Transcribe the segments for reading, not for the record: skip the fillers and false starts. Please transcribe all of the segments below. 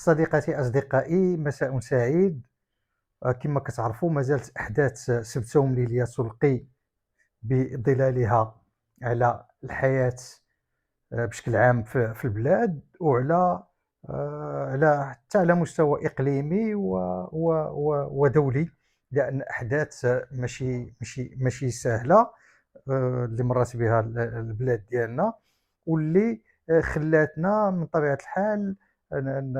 صديقاتي أصدقائي مساء سعيد. كما كتعرفوا ما زالت أحداث سبتهم ليليا تلقي بظلالها على الحياة بشكل عام في البلاد وعلى حتى على مستوى إقليمي ودولي، لأن أحداث ماشي سهلة اللي مرّت بها البلاد ديالنا، واللي خلاتنا من طبيعة الحال ن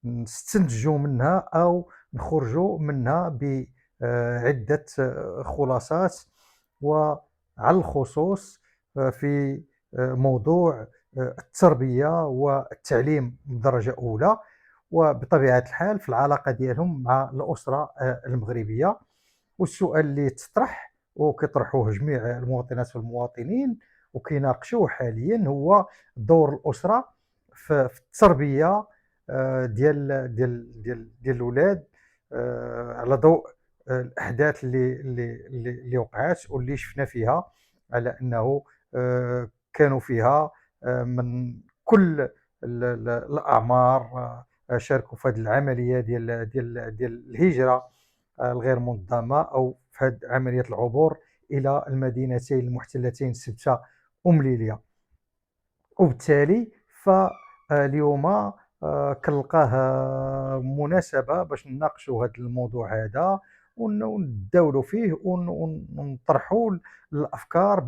ن نستنتجوا منها أو نخرجوا منها بعدة خلاصات، وعلى الخصوص في موضوع التربية والتعليم من درجة أولى، وبطبيعة الحال في العلاقة ديالهم مع الأسرة المغربية. والسؤال اللي تطرح وكيطرحوه جميع المواطنات والمواطنين وكيناقشوه حاليا هو دور الأسرة في التربية ديال الولاد، على ضوء الأحداث اللي وقعات واللي شفنا فيها على أنه كانوا فيها من كل الأعمار شاركوا في هذه العملية ديال الهجرة الغير منظمة أو في هذه عملية العبور إلى المدينتين المحتلتين سبتة ومليلية. وبالتالي فاليوم كنلقاه مناسبة باش نناقشوا هذا الموضوع هذا ونتداولوا فيه ونطرحوا الأفكار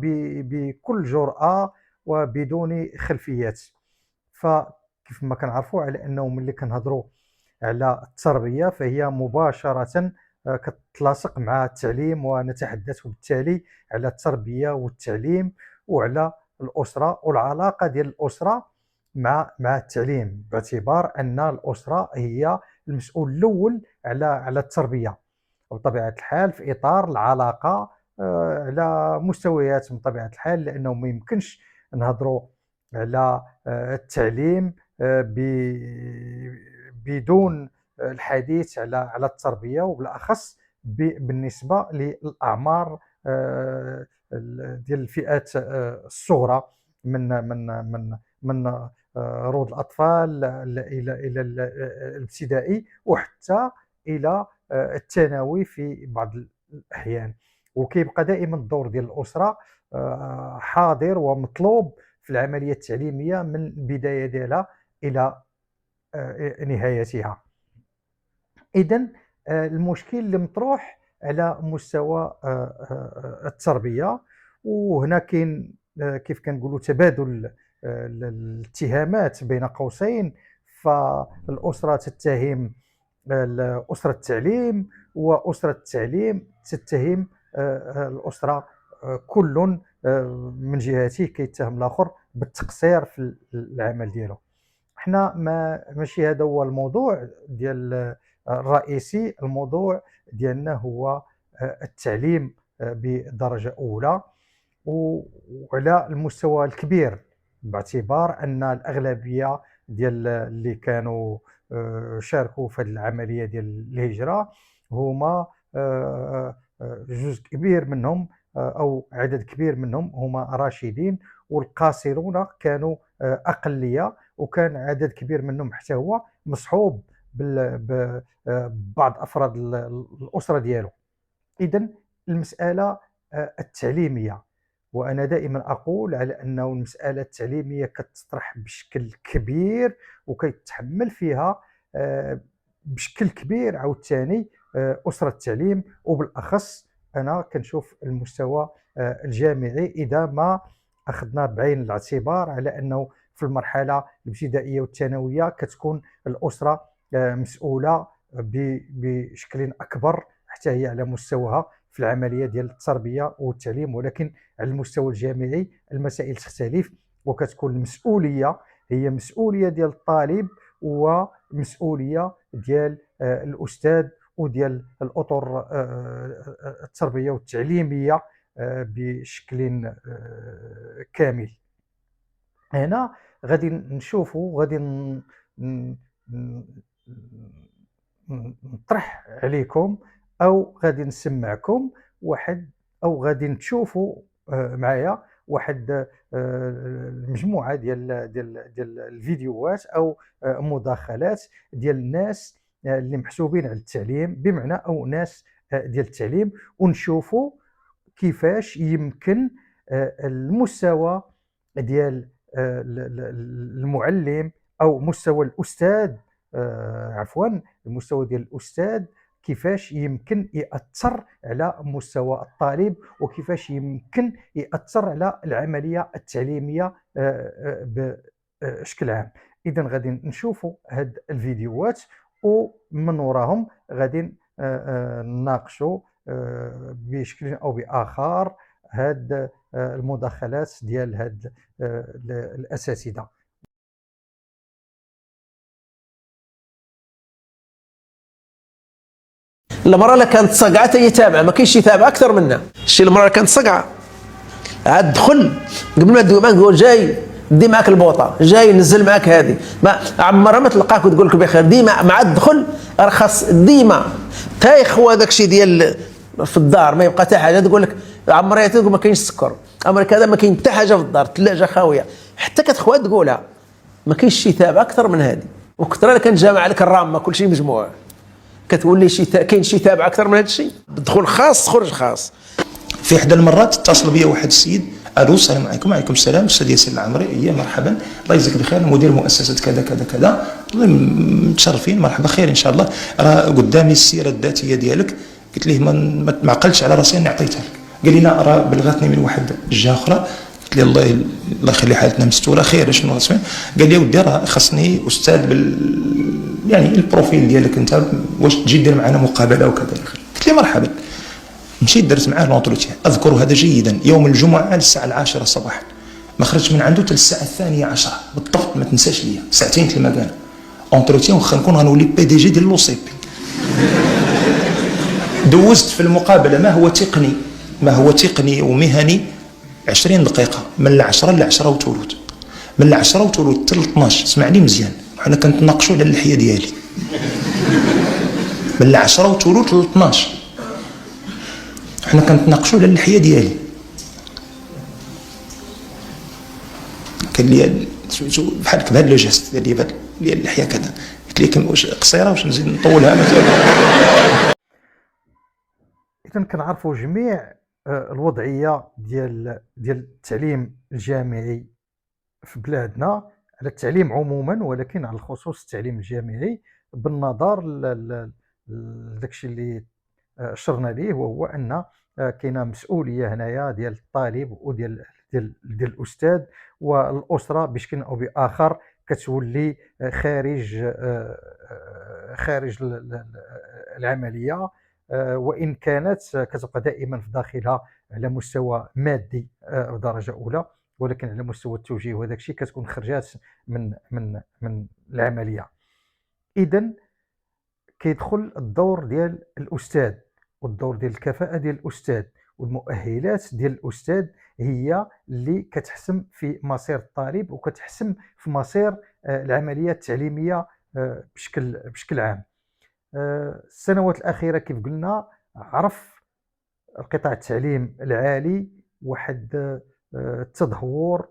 بكل جرأة وبدون خلفيات. فكيف ما كنعرفوا على أنه ملي كنهضروا على التربية فهي مباشرة كتلاصق مع التعليم، ونتحدث بالتالي على التربية والتعليم وعلى الأسرة والعلاقة ديال الأسرة مع التعليم، باعتبار أن الأسرة هي المسؤول الأول على التربية، وبطبيعة الحال في إطار العلاقة على مستويات من طبيعة الحال، لأنه ما يمكنش نهضروا على التعليم بدون الحديث على التربية، وبالأخص بالنسبة للأعمار ديال الفئات الصغرى، من روض الأطفال إلى الابتدائي وحتى إلى الثانوي في بعض الأحيان. وكيبقى دائما الدور ديال الأسرة حاضر ومطلوب في العملية التعليمية من البداية ديالها إلى نهايتها. إذن المشكل اللي مطروح على مستوى التربية، وهنا كاين كيف كنقولوا تبادل الاتهامات بين قوسين. فالأسرة تتهم أسرة التعليم، وأسرة التعليم تتهم الأسرة، كل من جهته كيتهم الآخر بالتقصير في العمل ديالو. حنا ماشي هذا هو الموضوع ديال الرئيسي. الموضوع ديالنا هو التعليم بدرجة أولى وعلى المستوى الكبير، باعتبار أن الأغلبية ديال اللي كانوا شاركوا في هذه العملية ديال الهجرة هما جزء كبير منهم أو عدد كبير منهم هما راشدين، والقاصرون كانوا أقلية، وكان عدد كبير منهم حتى هو مصحوب ببعض أفراد الأسرة ديالو. إذن المسألة التعليمية، وأنا دائما أقول على أنه المسألة التعليمية كتطرح بشكل كبير وكيتحمل فيها بشكل كبير عاوتاني أسرة التعليم، وبالأخص أنا كنشوف المستوى الجامعي إذا ما أخذنا بعين الاعتبار على أنه في المرحلة الابتدائية والثانوية كتكون الأسرة مسؤولة بشكل أكبر حتى هي على مستواها في العملية ديال التربية والتعليم، ولكن على المستوى الجامعي المسائل تختلف، وكتكون المسؤولية هي مسؤولية ديال الطالب ومسؤولية ديال الأستاذ وديال الأطر التربية والتعليمية بشكل كامل. هنا غادي نشوفوا غادي ن- ن- نطرح عليكم أو غادي نسمعكم واحد، أو غادي تشوفوا معايا واحد مجموعه ديال الفيديوهات او مداخلات ديال الناس اللي محسوبين على التعليم، بمعنى او ناس ديال التعليم، ونشوفوا كيفاش يمكن المستوى ديال المعلم او مستوى الاستاذ، عفوا المستوى ديال الاستاذ كيفاش يمكن ياثر على مستوى الطالب، وكيفاش يمكن ياثر على العمليه التعليميه بشكل عام. اذا غادي نشوفوا هاد الفيديوهات، ومن وراهم غادي نناقشوا بشكل او باخر هاد المداخلات ديال هاد الاساتذه. المرأة اللي كانت صقعة هي تابعة، ما كاينش يتابع أكثر منها. الشيء المرأة اللي كانت صقعة عاد دخل قبل ما تدوي معاك تقول جاي دي معاك البوطة، جاي نزل معاك هذه، ما عمرها ما تلقاك وتقول لك بخير. ديما مع الدخل رخص ديما تايخ، هو داك الشيء ديال في الدار ما يبقى حتى حاجة. تقول لك عمرها تقول ما كاينش السكر، عمرها كذا، ما كاين حتى حاجة في الدار، الثلاجة خاوية، حتى كتخوى تقولها. ما كاينش شي تابع أكثر من هذه. وكثر كان جامع عليك الرامة كل شيء مجموع، كتولي كاين شي تابع اكثر من هذا الشيء. دخول خاص تخرج خاص. في احدى المرات اتصل بي واحد السيد، الو السلام عليكم. وعليكم السلام استاذ ياسين العمري. ايه مرحبا، الله يجزيك بخير، مدير مؤسسه كذا كذا كذا، متشرفين، مرحبا خير ان شاء الله. راه قدامي السيره الذاتيه ديالك. قلت ليه ما عقلتش على راسي اني عطيتها لك. قال لي لا، راه بلغتني من واحد الجهه اخرى. قلت لي الله يخلي حالتنا مستوره، خير شنو اسمه؟ قال لي ودي راه خصني استاذ يعني البروفيل ديالك انت، واش تجي دير معنا مقابله وكذا. قلت لي مرحبا. مشيت درت معاه لونتروتيان، اذكر هذا جيدا، يوم الجمعه الساعه 10 صباحا. ما خرجت من عنده حتى الساعه 12 بالضبط، ما تنساش ليا، ساعتين المكان اونتروتيان، واخا نكون غنولي بي دي جي ديال لوسيبي. دوزت في المقابله ما هو تقني ومهني 20 دقيقه، من 10 ل 10 وثلث، من 10 وثلث حتى ل 12. اسمعني مزيان، وحنا كنتناقشوا على اللحيه ديالي من 10 وثلث ل 12. حنا كنتناقشوا على اللحيه ديالي. قال لي بحال بهذا لو جيست ديال اللحيه كذا. قلت له واش قصيره، واش نزيد نطولها مزيان؟ اذا كنعرفوا جميع الوضعيه ديال التعليم الجامعي في بلادنا، على التعليم عموما، ولكن على الخصوص التعليم الجامعي، بالنظر لداكشي اللي اشرنا ليه، وهو ان كاينه مسؤوليه هنايا ديال الطالب وديال الاستاذ، والاسره بشكل او باخر كتولي خارج العمليه، وان كانت كتبقى دائما في داخلها على مستوى مادي بدرجه اولى، ولكن على مستوى التوجيه وهذاك الشيء كتكون خرجات من العمليه. اذا كيدخل الدور ديال الاستاذ، والدور ديال الكفاءه ديال الاستاذ، والمؤهلات ديال الاستاذ هي اللي كتحسم في مصير الطالب، وكتحسم في مصير العمليه التعليميه بشكل عام. السنوات الاخيره كيف قلنا عرف القطاع التعليم العالي واحد التدهور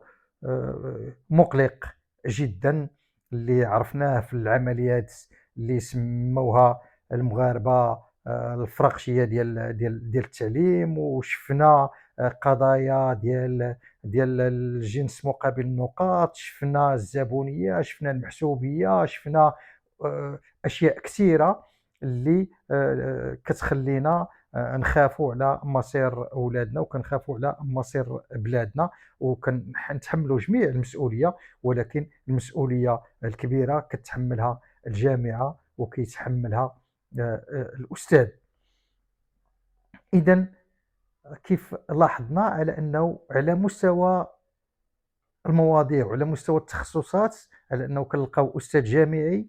مقلق جدا، اللي عرفناه في العمليات اللي سموها المغاربه الفرقشيه ديال التعليم، وشفنا قضايا ديال الجنس مقابل النقاط، شفنا الزبونيه، شفنا المحسوبيه، شفنا اشياء كثيره اللي كتخلينا نخافوا على مصير اولادنا، وكنخافوا على مصير بلادنا، وكنتحملوا جميع المسؤوليه، ولكن المسؤوليه الكبيره كتحملها الجامعه وكيتحملها الاستاذ. اذا كيف لاحظنا على انه على مستوى المواضيع وعلى مستوى التخصصات، على انه كنلقاو استاذ جامعي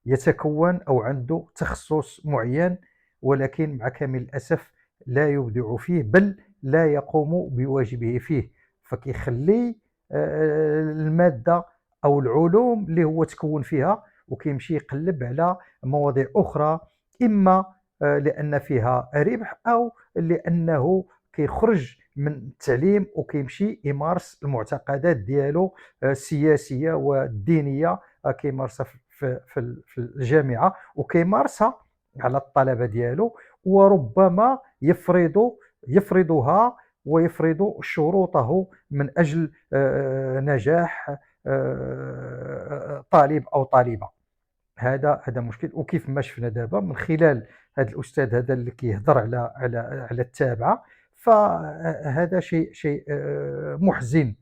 يتكون او عنده تخصص معين، ولكن مع كامل الاسف لا يبدع فيه، بل لا يقوم بواجبه فيه، فكيخلي الماده او العلوم اللي هو تكون فيها وكيمشي يقلب على مواضيع اخرى، اما لان فيها ربح او لانه كيخرج من التعليم وكيمشي يمارس المعتقدات ديالو السياسيه والدينيه، كيمارسها في الجامعه وكيمارسها على الطلبه ديالو، وربما يفرضها ويفرض شروطه من اجل نجاح طالب او طالبه. هذا مشكل. وكيف ما شفنا دابا من خلال هذا الاستاذ هذا اللي كيهضر على التابعه، فهذا شيء محزن،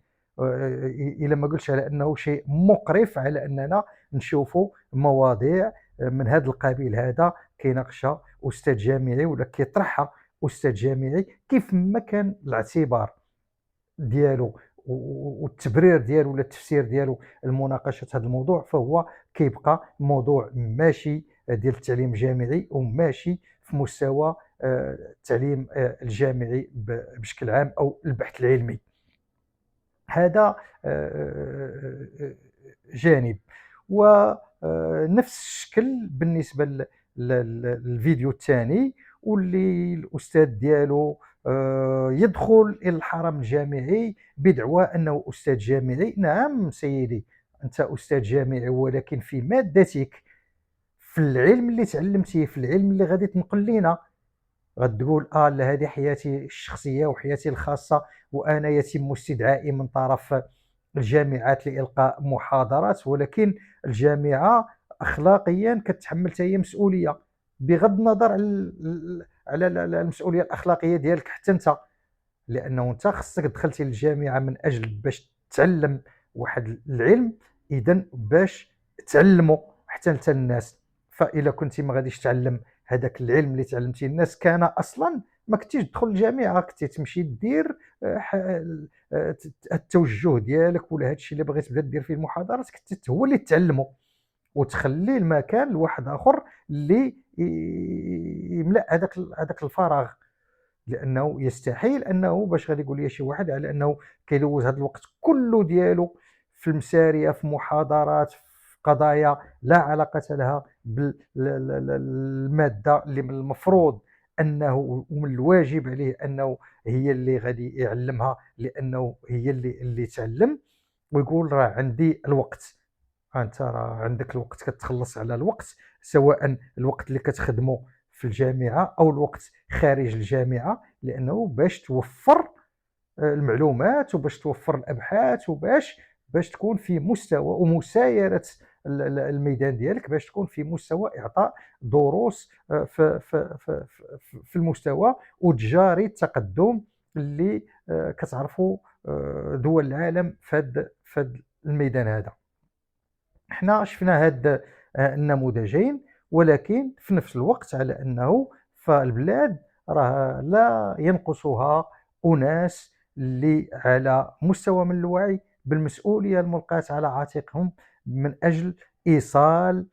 الى ما قلتش على انه شيء مقرف، على اننا نشوفوا مواضيع من هذا القبيل هذا كيناقشها استاذ جامعي ولا كيطرحها استاذ جامعي، كيف ما كان الاعتبار ديالو والتبرير ديالو ولا التفسير ديالو لمناقشه هذا الموضوع، فهو كيبقى موضوع ماشي ديال التعليم الجامعي وماشي في مستوى التعليم الجامعي بشكل عام او البحث العلمي. هذا جانب. ونفس الشكل بالنسبه للفيديو الثاني، واللي الاستاذ ديالو يدخل الى الحرم الجامعي بدعوى انه استاذ جامعي. نعم سيدي، انت استاذ جامعي، ولكن في مادتك، في العلم اللي تعلمتيه، في العلم اللي غادي تنقل لينا، غتقول لا هذه حياتي الشخصيه وحياتي الخاصه، وانا يتم استدعائي من طرف الجامعات لإلقاء محاضرات، ولكن الجامعه اخلاقيا كتحمل حتى هي مسؤوليه، بغض النظر على المسؤوليه الاخلاقيه ديالك حتى انت، لانه انت خصك دخلتي للجامعه من اجل باش تتعلم واحد العلم، اذا باش تعلموا حتى انت الناس. فاذا كنتي ما غاديش تعلم هذاك العلم اللي تعلمتيه الناس، كان اصلا ما كنتيش تدخل الجامعه، كنتي تمشي دير التوجه ديالك ولا هذا الشيء اللي بغيت تبدا دير فيه المحاضرات، كنت هو اللي تعلمه وتخلي المكان لواحد اخر اللي يملا هذاك الفراغ. لانه يستحيل انه باش غادي يقول لي شي واحد على انه كيدوز هذا الوقت كله ديالو في المساريه، في محاضرات، في قضايا لا علاقه لها بالماده اللي من المفروض انه ومن الواجب عليه انه هي اللي غادي يعلمها، لانه هي اللي تعلم، ويقول راه عندي الوقت. انت راه عندك الوقت، كتخلص على الوقت، سواء الوقت اللي كتخدمه في الجامعه او الوقت خارج الجامعه، لانه باش توفر المعلومات وباش توفر الابحاث وباش تكون في مستوى ومسايره الميدان ديالك، باش تكون في مستوى اعطاء دروس في المستوى وتجاري التقدم اللي كتعرفوا دول العالم في هذا الميدان هذا. احنا شفنا هاد النموذجين، ولكن في نفس الوقت على انه فالبلاد راه لا ينقصها اناس اللي على مستوى من الوعي بالمسؤوليه الملقاة على عاتقهم من اجل ايصال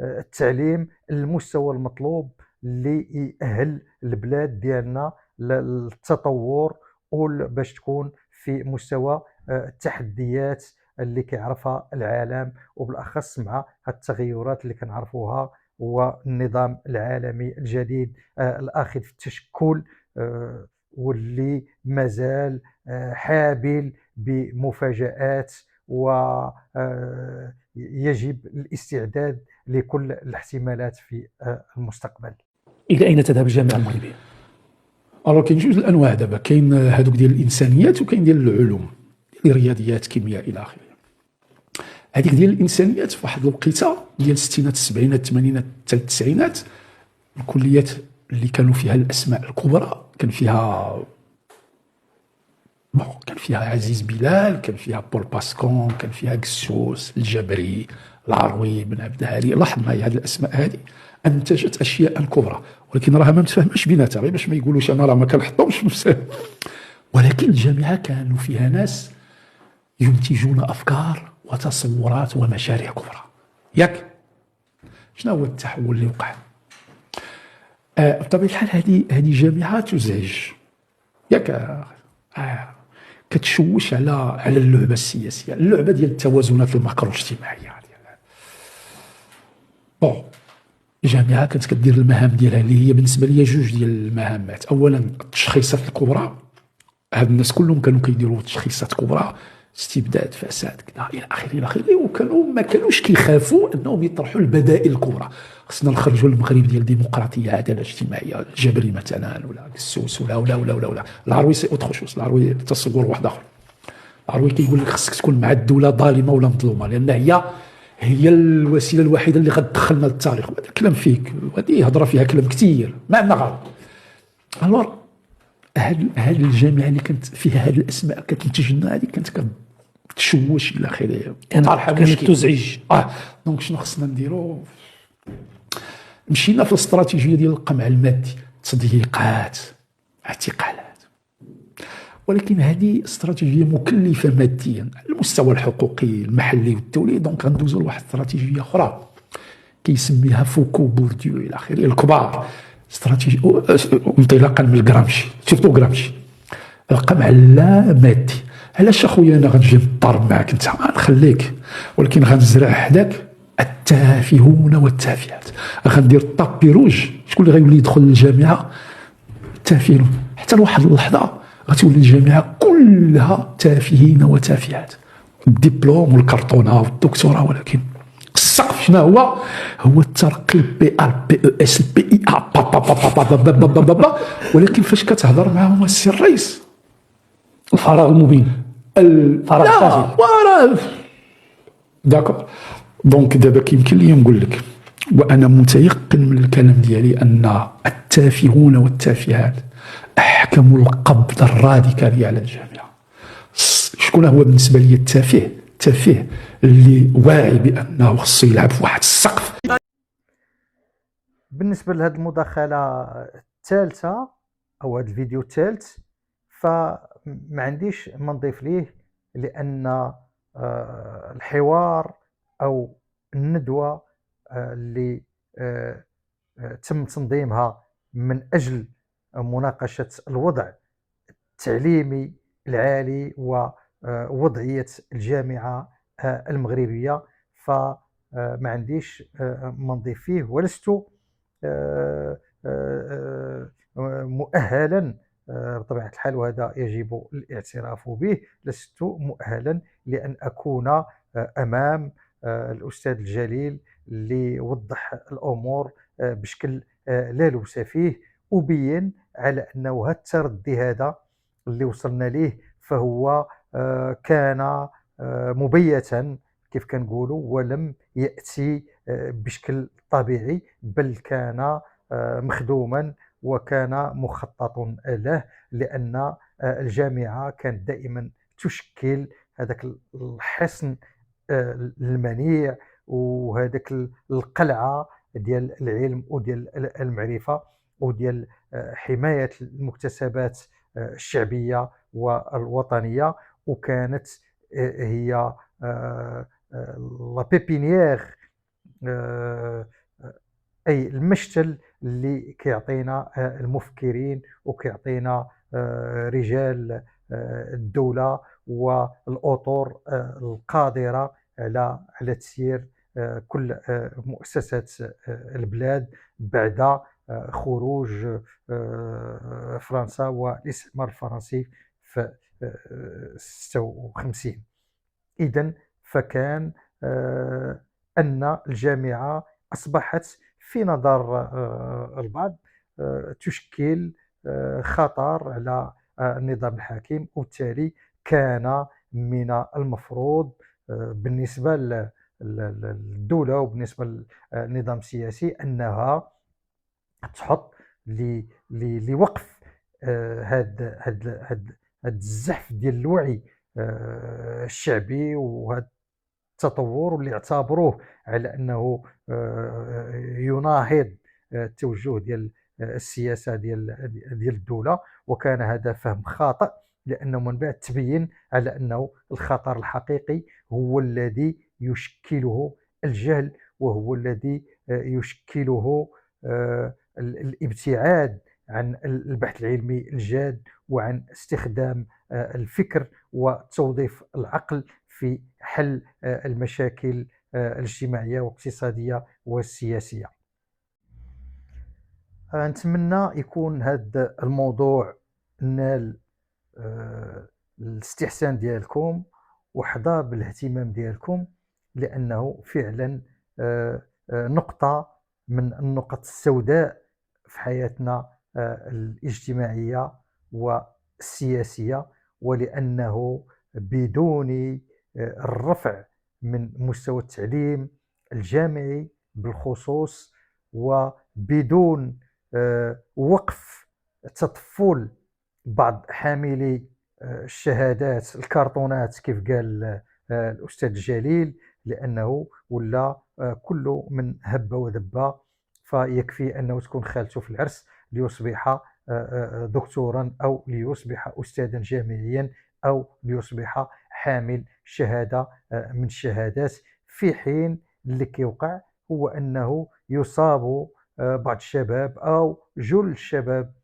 التعليم للمستوى المطلوب اللي يأهل البلاد ديالنا للتطور وباش تكون في مستوى التحديات اللي كيعرفها العالم، وبالاخص مع التغيرات اللي كنعرفوها والنظام العالمي الجديد الاخذ في التشكل، واللي مازال حابل بمفاجآت، ويجب الاستعداد لكل الاحتمالات في المستقبل. الى اين تذهب الجامعه المغربيه؟ الوغ كاين جوج الانواع دابا، كاين هذوك ديال الانسانيات وكاين ديال العلوم، ديال الرياضيات، كيمياء الى اخره. هذيك ديال الانسانيات في واحد الوقيته ديال الستينات السبعينات الثمانينات حتى التسعينات، الكليات اللي كانوا فيها الاسماء الكبرى كان فيها عزيز بلال، كان فيها بول باسكون، كان فيها قسوس، الجبري، العروي، بن عبد الهادي. لاحظ معي هذه الاسماء هذه انتجت اشياء كبرى، ولكن راها ما متفاهمش بيناتها، غير باش ما يقولوش انا راه ما كنحطهمش نفسه. ولكن الجامعه كانوا فيها ناس ينتجون افكار وتصورات ومشاريع كبرى. ياك شنو هو التحول اللي وقع؟ بطبيعه الحال هذه جامعه تزعج، ياك كتشوش على اللعبه السياسيه، اللعبه ديال التوازنات الماكرو اجتماعيه. الجامعه كانت كدير المهام ديالها اللي هي بالنسبه لي جوج ديال المهمات. اولا التشخيصات الكبرى، هاد الناس كلهم كانوا كيديروا تشخيصات كبرى، استبداد، فساد، كذا الى اخره الى اخره، وكانوا ما كانوش كيخافوا انهم يطرحوا البدائل الكبرى. خصنا نخرجوا المغرب ديال الديمقراطيه، عداله اجتماعيه، الجبري مثلا، ولا السوس، ولا العروي سي اوتر شوز. العروي تصور واحد اخر. العروي كيقول لك خصك تكون مع الدوله ظالمه ولا مظلومه، لان هي الوسيله الوحيده اللي غتدخلنا للتاريخ. وهذا الكلام فيك، وهذه هضره فيها كلام كثير ما عندنا غلط. الور هاد الجامعه اللي كانت فيها هاد الاسماء كتنتج لنا، هذه كانت كتشوش الى اخره، كانت تزعج. دونك شنو خصنا نديرو؟ مشينا في الاستراتيجيه ديال القمع المادي، تضييقات، اعتقالات. ولكن هذه استراتيجيه مكلفه ماديا على المستوى الحقوقي المحلي والدولي. دونك غندوزو لواحد استراتيجيه اخرى كيسميها فوكو، بورديو الى اخره الكبار، استراتيجيه انطلاقا من الغرامشي، سيرتو غرامشي، القمع اللامادي. علاش اخويا انا غنجي نضارب معاك انت؟ غنخليك، ولكن غنزرع حداك التافهون والتافهات. غندير طابي روج، شكون اللي غيولي يدخل للجامعه؟ التافهون. حتى لواحد اللحظه غتولي الجامعه كلها تافهين وتافهات، الدبلوم والكرتونه والدكتوراه. ولكن السقف شنو هو؟ هو الترقي بي ار بي او اس بي اي ا. ولكن فاش كتهضر معاهم السي الرئيس، الفراغ المبين، الفراغ الفاضي. داكور. دونك دابا كيمكن لي نقول لك، وانا متيقن من الكلام ديالي، ان التافهون والتافهات احكموا القبضه الراديكاليه على الجامعه. شكون هو بالنسبه لي التافه؟ التافه اللي واعي بانه خصو يلعب في واحد السقف. بالنسبه لهذه المداخله الثالثه او هذا الفيديو الثالث، فما عنديش ما نضيف ليه، لان الحوار او الندوه اللي تم تنظيمها من اجل مناقشه الوضع التعليمي العالي ووضعيه الجامعه المغربيه، فما عنديش ما نضيف فيه، ولست مؤهلا بطبيعة الحال، وهذا يجب الاعتراف به، لست مؤهلا لأن أكون أمام الأستاذ الجليل ليوضح الأمور بشكل لا لبس فيه. أبين على أنه هذا التردي هذا اللي وصلنا ليه فهو كان مبيتا كيف كنقولوا، ولم يأتي بشكل طبيعي، بل كان مخدوما وكان مخطط له، لأن الجامعة كانت دائما تشكل هذاك الحصن المنيع وهذاك القلعة ديال العلم وديال المعرفة وديال حماية المكتسبات الشعبية والوطنية. وكانت هي لا بيبينيير، أي المشتل اللي كيعطينا المفكرين وكيعطينا رجال الدولة والأطر القادرة على تسيير كل مؤسسات البلاد بعد خروج فرنسا والاستعمار الفرنسي في 56. إذن فكان أن الجامعة أصبحت في نظر البعض تشكل خطر على النظام الحاكم، وبالتالي كان من المفروض بالنسبة للدولة وبالنسبة للنظام السياسي أنها تحط لوقف هذا الزحف ديال الوعي الشعبي وهذا التطور اللي اعتبروه على أنه يناهض التوجه ديال السياسة ديال الدولة. وكان هذا فهم خاطئ، لأنه من بعد تبين على أنه الخطر الحقيقي هو الذي يشكله الجهل، وهو الذي يشكله الابتعاد عن البحث العلمي الجاد وعن استخدام الفكر وتوظيف العقل في حل المشاكل الاجتماعية والاقتصادية والسياسية. نتمنى يكون هذا الموضوع نال الاستحسان ديالكم وحظى بالاهتمام ديالكم، لأنه فعلا نقطة من النقط السوداء في حياتنا الاجتماعية والسياسية، ولأنه بدون الرفع من مستوى التعليم الجامعي بالخصوص، وبدون وقف تطفل بعض حاملي الشهادات الكرتونات كيف قال الأستاذ جليل، لأنه ولا كل من هب ودب، فيكفي أنه تكون خالته في العرس ليصبح دكتورا، أو ليصبح أستاذا جامعيا، أو ليصبح حامل شهادة من الشهادات، في حين اللي كيوقع هو أنه يصاب بعض الشباب أو جل الشباب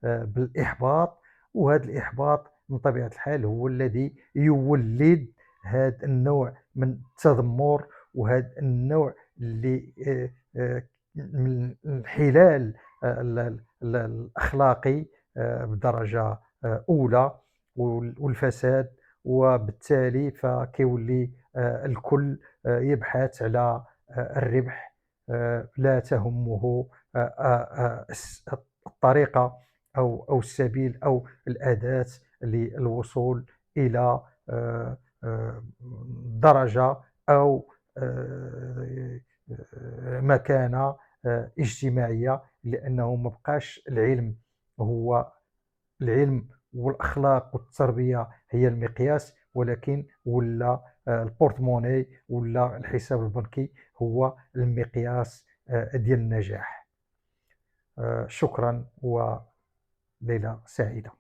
بالإحباط، وهذا الإحباط من طبيعة الحال هو الذي يولد هذا النوع من التذمر، وهذا النوع اللي من الانحلال الأخلاقي بدرجة أولى والفساد، وبالتالي فكيولي الكل يبحث على الربح، لا تهمه الطريقة أو السبيل أو الأداة للوصول إلى درجة أو مكانة اجتماعية، لأنه مبقاش العلم هو العلم والأخلاق والتربية هي المقياس، ولكن ولا البورتموني ولا الحساب البنكي هو المقياس ديال النجاح. شكرا وليلة سعيدة.